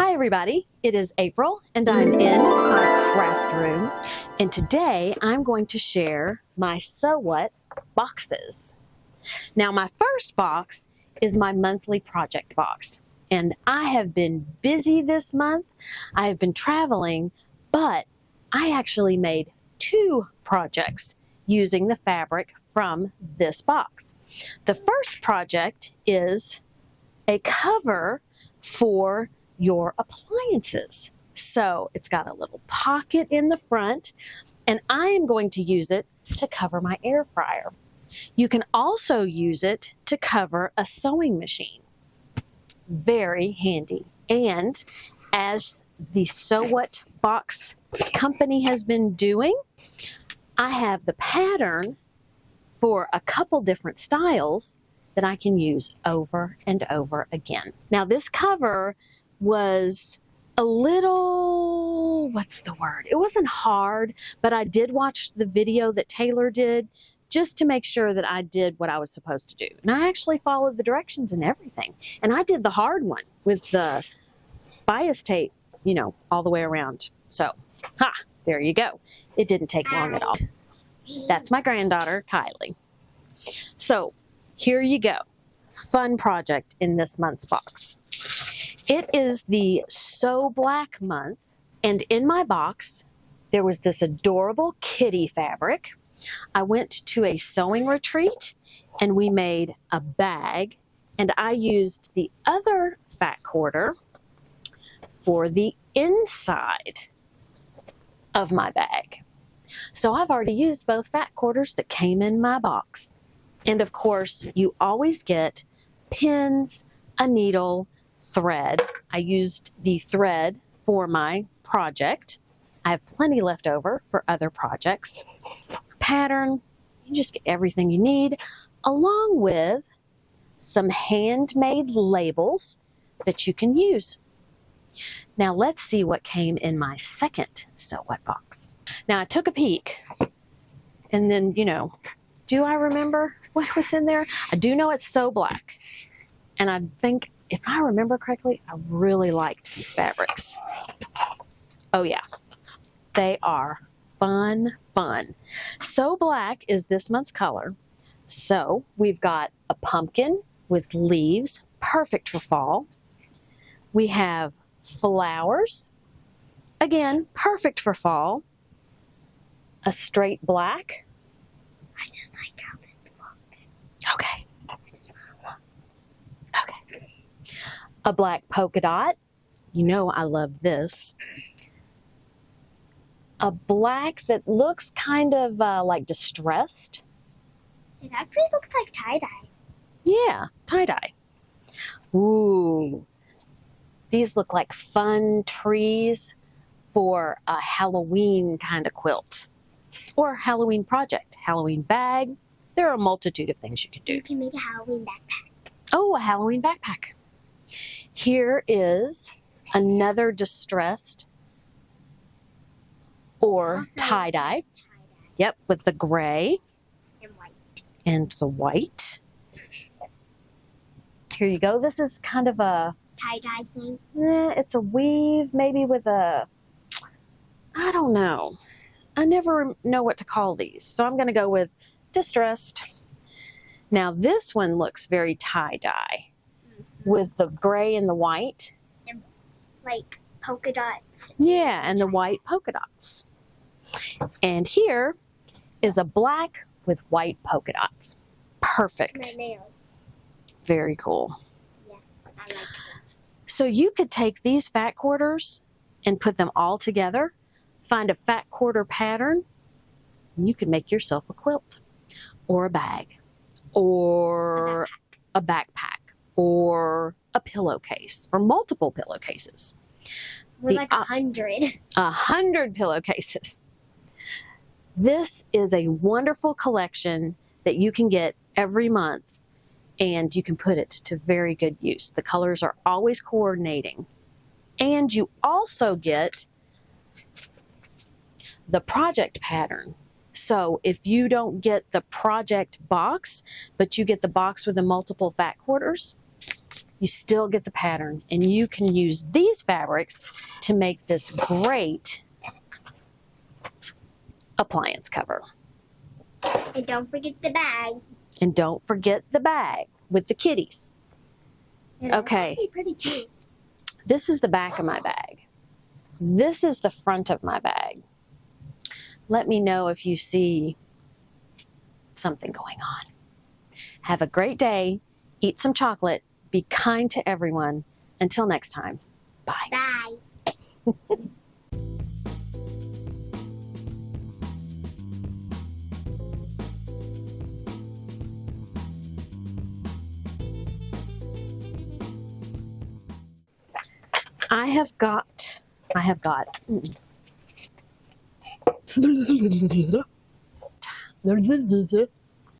Hi everybody, it is April and I'm in my craft room, and today I'm going to share my So What boxes. Now my first box is my monthly project box, and I have been busy this month. I have been traveling, but I actually made 2 projects using the fabric from this box. The first project is a cover for your appliances. So it's got a little pocket in the front, and I am going to use it to cover my air fryer. You can also use it to cover a sewing machine. Very handy. And as the So What box company has been doing, I have the pattern for a couple different styles that I can use over and over again. Now this cover was a little, what's the word? It wasn't hard, but I did watch the video that Taylor did just to make sure that I did what I was supposed to do. And I actually followed the directions and everything. And I did the hard one with the bias tape, you know, all the way around. So, there you go. It didn't take long at all. That's my granddaughter, Kylie. So, here you go. Fun project in this month's box. It is the So Black month, and in my box there was this adorable kitty fabric. I went to a sewing retreat and we made a bag, and I used the other fat quarter for the inside of my bag. So I've already used both fat quarters that came in my box. And of course, you always get pins, a needle, thread. I used the thread for my project. I have plenty left over for other projects. Pattern, you just get everything you need, along with some handmade labels that you can use. Now let's see what came in my second So What box. Now I took a peek, and then, you know, do I remember what was in there? I do know it's So Black. And I think, if I remember correctly, I really liked these fabrics. Oh yeah, they are fun. So Black is this month's color. So we've got a pumpkin with leaves, perfect for fall. We have flowers, again, perfect for fall. A straight black. I just like how this looks. Okay. A black polka dot. You know I love this. A black that looks kind of like distressed. It actually looks like tie-dye. Yeah, tie-dye. Ooh. These look like fun trees for a Halloween kind of quilt. Or Halloween project, Halloween bag. There are a multitude of things you can do. You can make a Halloween backpack. Oh, a Halloween backpack. Here is another distressed or tie-dye. Yep, with the gray And white. and the white. Here you go. This is kind of a, Tie-dye thing. it's a weave, maybe with a, I don't know. I never know what to call these, so I'm going to go with distressed. Now this one looks very tie-dye with the gray and the white. And like polka dots. Yeah, and the white polka dots. And here is a black with white polka dots. Perfect. My nails. Very cool. Yeah, I like that. So you could take these fat quarters and put them all together, find a fat quarter pattern, and you could make yourself a quilt or a bag or a backpack or a pillowcase or multiple pillowcases. We're like 100. 100 pillowcases. This is a wonderful collection that you can get every month, and you can put it to very good use. The colors are always coordinating. And you also get the project pattern. So if you don't get the project box, but you get the box with the multiple fat quarters, you still get the pattern, and you can use these fabrics to make this great appliance cover. And don't forget the bag. And don't forget the bag with the kitties. And Okay. that's pretty cute. This is the back of my bag. This is the front of my bag. Let me know if you see something going on. Have a great day. Eat some chocolate. Be kind to everyone. Until next time. Bye. Bye. I have got.